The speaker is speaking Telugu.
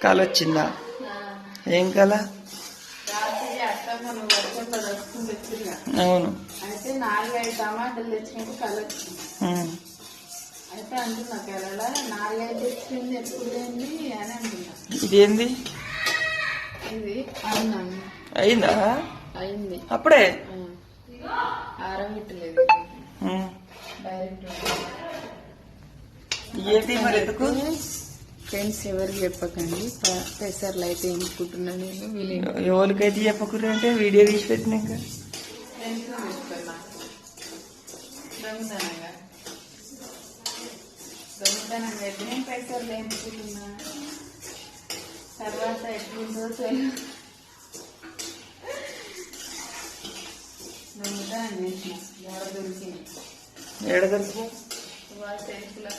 కళ వచ్చిందా? ఏం కళ? అవును. అయితే 4-5 టమాటాలు తెచ్చినట్టు కళ వచ్చింది. అయితే అంటున్నా కళ 4-5 తెచ్చింది ఎప్పుడు ఏంది అని అంటున్నా. ఇదేంది? ఇది అన్నం అయిందా? అయింది అప్పుడే ఆరబెట్టలేదు డైరెక్ట్. ఏంటి మరి ఎందుకు? ఫ్రెండ్స్ ఎవరికి చెప్పకండి, పెసర్లు అయితే ఎన్నుకుంటున్నా నేను. ఎవరికైతే చెప్పకూడదు అంటే వీడియో తీసి పెట్టినాక దొంగతనం పెట్టి నేను పెసర్లు ఎన్నుకుంటున్నా. తర్వాత ఎట్లుందో తెలియదు. దొంగతనం చేసిన ఎడ దొరికింది. ఏడ దొరికి వాళ్ళ తెలుసులో